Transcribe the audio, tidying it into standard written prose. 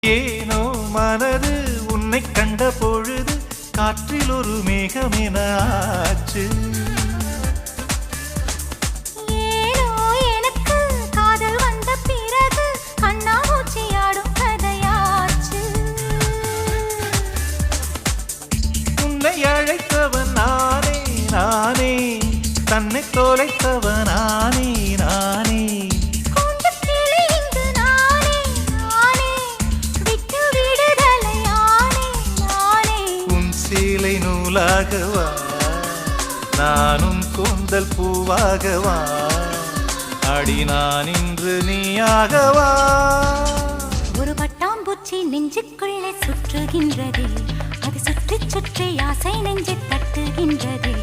ஏனோ மனது உன்னை கண்ட பொழுது காற்றில் ஒரு மேகமென ஆச்சு. ஏனோ எனக்கு காதல் வந்த பிறகு கண்ணாமூச்சியாடும் கதையாச்சு. உன்னை அழைத்தவன் நானே நானே, தன்னை தொலைத்தவன் நானே நானே. சீலை நூலாகவா நானும் கூந்தல் பூவாகவா, அடி நான் இன்று நீயாகவா. ஒரு பட்டாம்பூச்சி நெஞ்சுக்குள்ளே சுற்றுகின்றதே, அது சுற்றி சுற்றி ஆசை நெஞ்சை தட்டுகின்றதே.